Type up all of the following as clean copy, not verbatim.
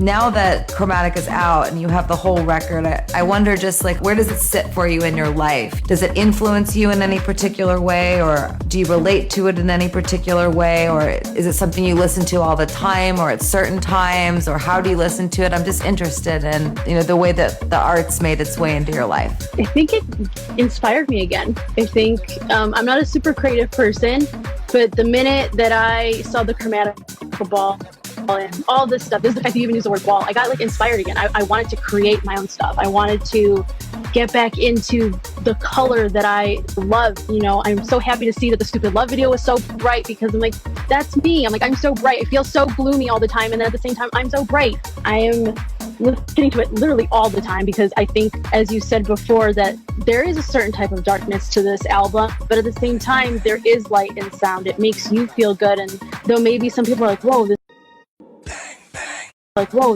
Now that Chromatic is out and you have the whole record, I wonder just like, where does it sit for you in your life? Does it influence you in any particular way, or do you relate to it in any particular way, or is it something you listen to all the time or at certain times, or how do you listen to it? I'm just interested in, the way that the art's made its way into your life. I think it inspired me again. I think I'm not a super creative person, but the minute that I saw the Chromatic ball and all this stuff, this is the fact that you even use the word wall, I got like inspired again. I wanted to create my own stuff. I wanted to get back into the color that I love. I'm so happy to see that the Stupid Love video was so bright, because I'm like, that's me. I'm like, I'm so bright. I feel so gloomy all the time. And then at the same time, I'm so bright. I am listening to it literally all the time, because I think, as you said before, that there is a certain type of darkness to this album, but at the same time, there is light in sound. It makes you feel good. And though maybe some people are like, whoa,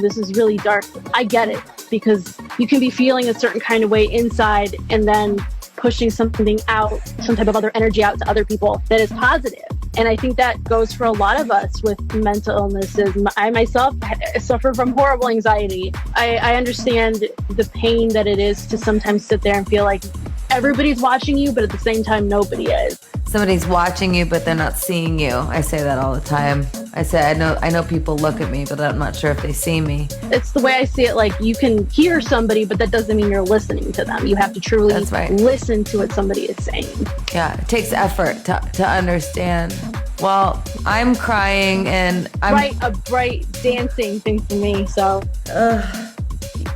this is really dark. I get it, because you can be feeling a certain kind of way inside and then pushing something out, some type of other energy out to other people that is positive. And I think that goes for a lot of us with mental illnesses. I myself suffer from horrible anxiety. I understand the pain that it is to sometimes sit there and feel like everybody's watching you, but at the same time, nobody is. Somebody's watching you, but they're not seeing you. I say that all the time. I say, I know people look at me, but I'm not sure if they see me. It's the way I see it. Like, you can hear somebody, but that doesn't mean you're listening to them. You have to truly listen to what somebody is saying. Yeah, it takes effort to understand. Well, I'm crying and I'm... a bright dancing thing for me, so...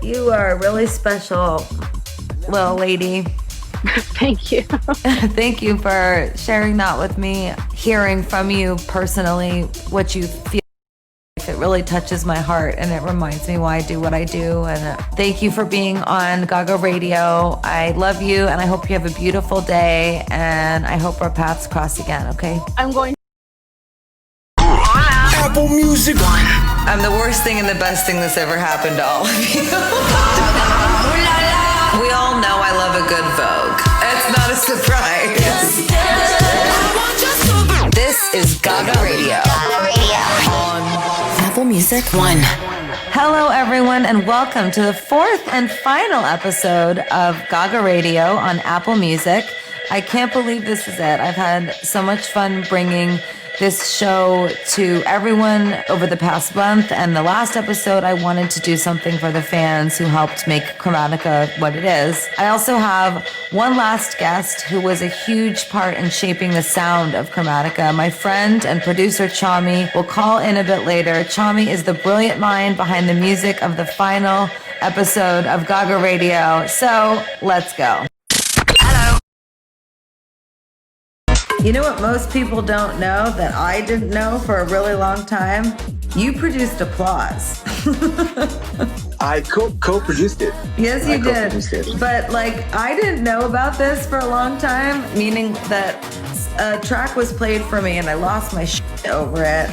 You are a really special little lady. Thank you. Thank you for sharing that with me, hearing from you personally what you feel. It really touches my heart, and it reminds me why I do what I do. And thank you for being on Gaga Radio. I love you, and I hope you have a beautiful day, and I hope our paths cross again, okay? I'm going Apple Music. I'm the worst thing and the best thing that's ever happened to all of you. We all know I love a good Vogue. It's not a surprise. This is Gaga Radio. On Apple Music 1. Hello, everyone, and welcome to the fourth and final episode of Gaga Radio on Apple Music. I can't believe this is it. I've had so much fun bringing this show to everyone over the past month, and the last episode I wanted to do something for the fans who helped make Chromatica what it is. I also have one last guest who was a huge part in shaping the sound of Chromatica. My friend and producer Chami will call in a bit later. Chami is the brilliant mind behind the music of the final episode of Gaga Radio. So let's go. You know what most people don't know that I didn't know for a really long time? You produced Applause. I co-produced it. Yes, you did. It. But I didn't know about this for a long time, meaning that a track was played for me and I lost my shit over it.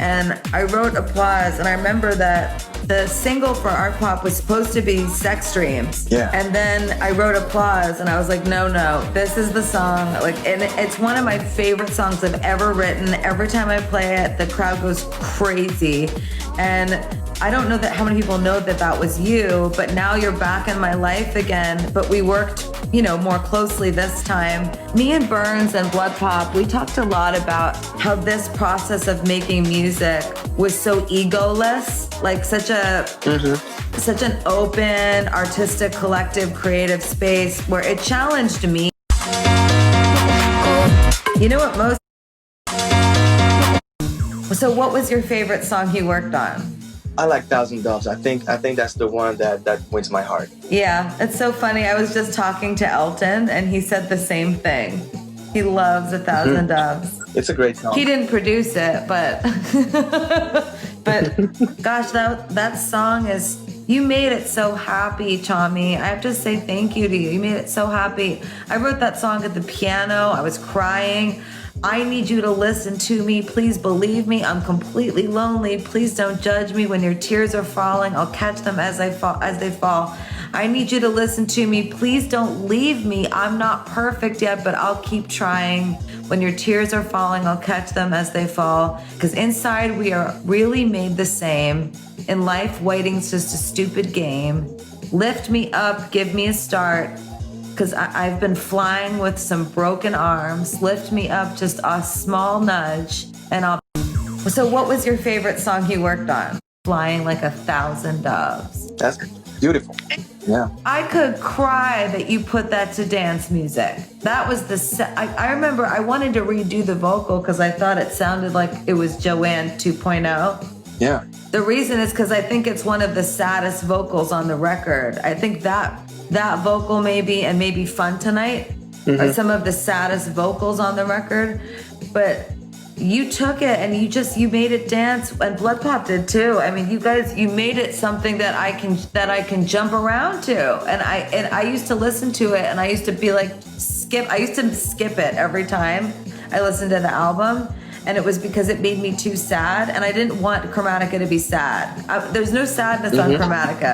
And I wrote Applause, and I remember that the single for Art Pop was supposed to be Sex Dreams. Yeah. And then I wrote Applause, and I was like, no, this is the song. And it's one of my favorite songs I've ever written. Every time I play it, the crowd goes crazy. And I don't know how many people know that was you, but now you're back in my life again. But we worked, more closely this time. Me and Burns and Blood Pop, we talked a lot about how this process of making music was so egoless, such an open, artistic, collective, creative space where it challenged me. You know what So what was your favorite song you worked on? I like Thousand Doves. I think that's the one that wins my heart. Yeah, it's so funny. I was just talking to Elton, and he said the same thing. He loves 1,000 Doves. It's a great song. He didn't produce it, but gosh, that song is. You made it so happy, Chami. I have to say thank you to you. You made it so happy. I wrote that song at the piano. I was crying. I need you to listen to me. Please believe me. I'm completely lonely. Please don't judge me. When your tears are falling, I'll catch them as they fall. I need you to listen to me. Please don't leave me. I'm not perfect yet, but I'll keep trying. When your tears are falling, I'll catch them as they fall. Because inside we are really made the same. In life, waiting's just a stupid game. Lift me up, give me a start. Because I've been flying with some broken arms. Lift me up, just a small nudge, and I'll... So what was your favorite song you worked on? Flying Like 1,000 Doves. That's beautiful. Yeah. I could cry that you put that to dance music. That was I remember I wanted to redo the vocal because I thought it sounded like it was Joanne 2.0. Yeah. The reason is because I think it's one of the saddest vocals on the record. I think that vocal and maybe Fun Tonight are some of the saddest vocals on the record. But you took it and you made it dance, and Blood Pop did too. I mean, you made it something that I can jump around to. And I used to listen to it and I used to be like I used to skip it every time I listened to the album. And it was because it made me too sad, and I didn't want Chromatica to be sad. There's no sadness on Chromatica.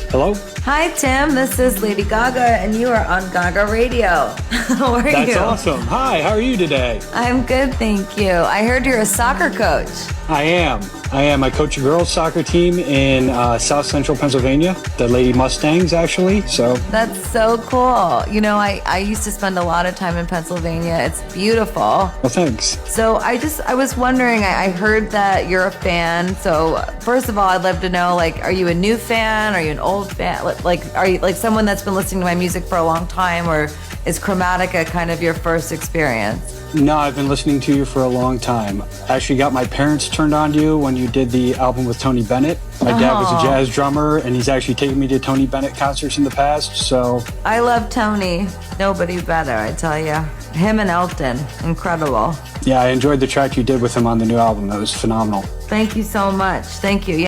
Hello? Hi, Tim. This is Lady Gaga, and you are on Gaga Radio. How are you? That's awesome. Hi, how are you today? I'm good, thank you. I heard you're a soccer coach. I am. I coach a girls' soccer team in South Central Pennsylvania, the Lady Mustangs, actually. So that's so cool. You know, I used to spend a lot of time in Pennsylvania. It's beautiful. Well, thanks. So I was wondering, I heard that you're a fan. So first of all, I'd love to know, like, are you a new fan? Are you an old fan? Like, are you like someone that's been listening to my music for a long time, or is Chromatica kind of your first experience? No, I've been listening to you for a long time. I actually got my parents turned on to you when you did the album with Tony Bennett. My dad was a jazz drummer, and he's actually taken me to Tony Bennett concerts in the past, so... I love Tony. Nobody better, I tell you. Him and Elton, incredible. Yeah, I enjoyed the track you did with him on the new album. That was phenomenal. Thank you so much. Thank you.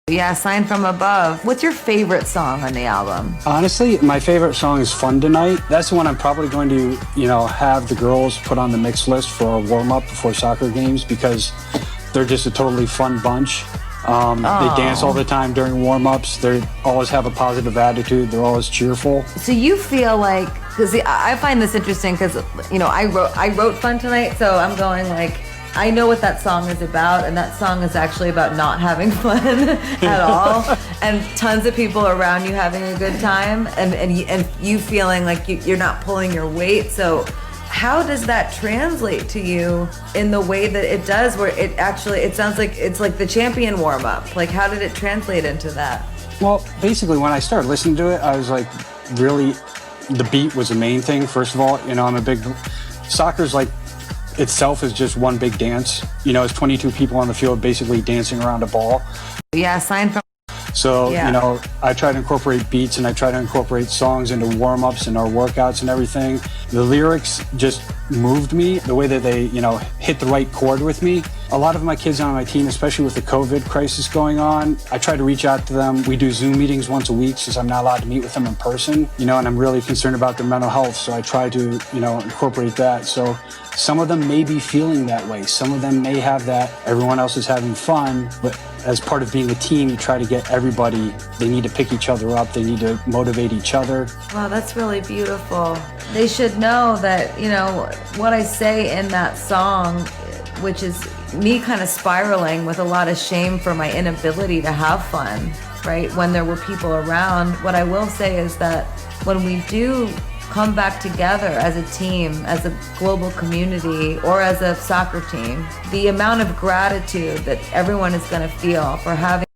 Yeah, Sign from Above. What's your favorite song on the album? Honestly, my favorite song is Fun Tonight. That's the one I'm probably going to, have the girls put on the mix list for a warm-up before soccer games, because they're just a totally fun bunch. They dance all the time during warm-ups. They always have a positive attitude. They're always cheerful. So you feel like, because I find this interesting because, I wrote Fun Tonight, so I'm going like, I know what that song is about, and that song is actually about not having fun at all, and tons of people around you having a good time, and you feeling like you're not pulling your weight. So how does that translate to you in the way that it does, where it sounds like it's like the Champion warm-up? Like, how did it translate into that? Well, basically, when I started listening to it, I was like, really, the beat was the main thing. First of all, I'm a big... Soccer's like... itself is just one big dance. It's 22 people on the field basically dancing around a ball. Yeah, Sign from... So, I try to incorporate beats, and I try to incorporate songs into warm-ups and our workouts and everything. The lyrics just moved me, the way that they, hit the right chord with me. A lot of my kids on my team, especially with the COVID crisis going on, I try to reach out to them. We do Zoom meetings once a week since I'm not allowed to meet with them in person, and I'm really concerned about their mental health. So I try to, incorporate that. So some of them may be feeling that way. Some of them may have that everyone else is having fun, but as part of being a team, you try to get everybody, they need to pick each other up. They need to motivate each other. Wow, that's really beautiful. They should know that, what I say in that song, which is me kind of spiraling with a lot of shame for my inability to have fun, right? When there were people around. What I will say is that when we do come back together as a team, as a global community, or as a soccer team, the amount of gratitude that everyone is going to feel for having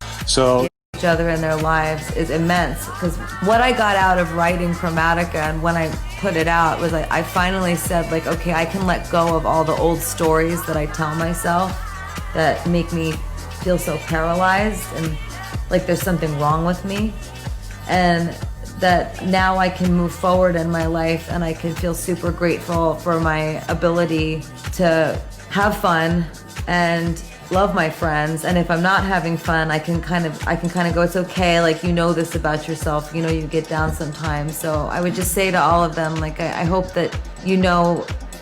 each other in their lives is immense. Because what I got out of writing Chromatica, and when I put it out, was I finally said, like, okay, I can let go of all the old stories that I tell myself that make me feel so paralyzed and like there's something wrong with me. And that now I can move forward in my life, and I can feel super grateful for my ability to have fun and love my friends. And if I'm not having fun, I can kind of go, it's okay, like, this about yourself, you get down sometimes. So I would just say to all of them, like, I hope that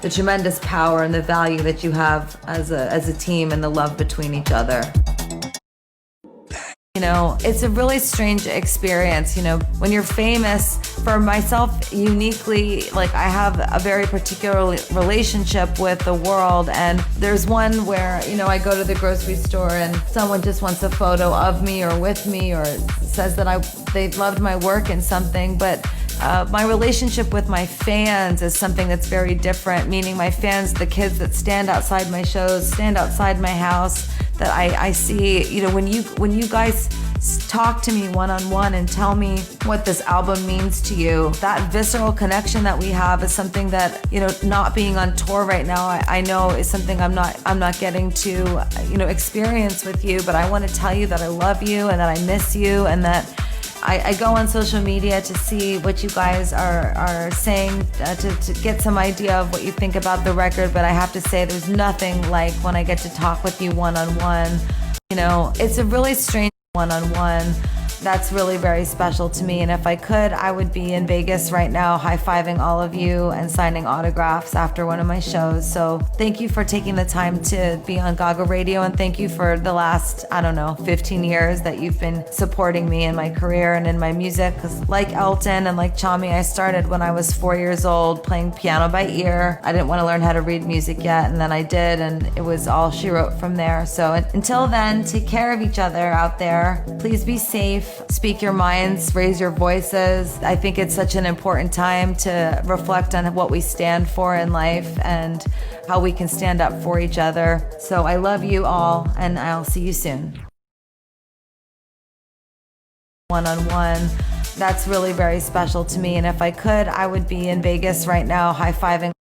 the tremendous power and the value that you have as a team and the love between each other. You know, it's a really strange experience, you know, when you're famous. For myself, uniquely, like, I have a very particular relationship with the world, and there's one where, you know, I go to the grocery store and someone just wants a photo of me or with me, or says that they loved my work in something, but my relationship with my fans is something that's very different, meaning my fans, the kids that stand outside my shows, stand outside my house, that I see, you know, when you guys talk to me one-on-one and tell me what this album means to you, that visceral connection that we have is something that, you know, not being on tour right now, I know is something I'm not getting to, you know, experience with you, but I want to tell you that I love you and that I miss you, and that I go on social media to see what you guys are saying, to get some idea of what you think about the record, but I have to say there's nothing like when I get to talk with you one-on-one. You know, it's a really strange one-on-one. That's really very special to me, and if I could, I would be in Vegas right now high-fiving all of you and signing autographs after one of my shows. So thank you for taking the time to be on Gaga Radio, and thank you for the last, 15 years that you've been supporting me in my career and in my music, because like Elton and like Chami, I started when I was 4 years old playing piano by ear. I didn't want to learn how to read music yet, and then I did, and it was all she wrote from there. So until then, take care of each other out there. Please be safe. Speak your minds, raise your voices. I think it's such an important time to reflect on what we stand for in life and how we can stand up for each other. So I love you all, and I'll see you soon. One-on-one. That's really very special to me, and if I could, I would be in Vegas right now high-fiving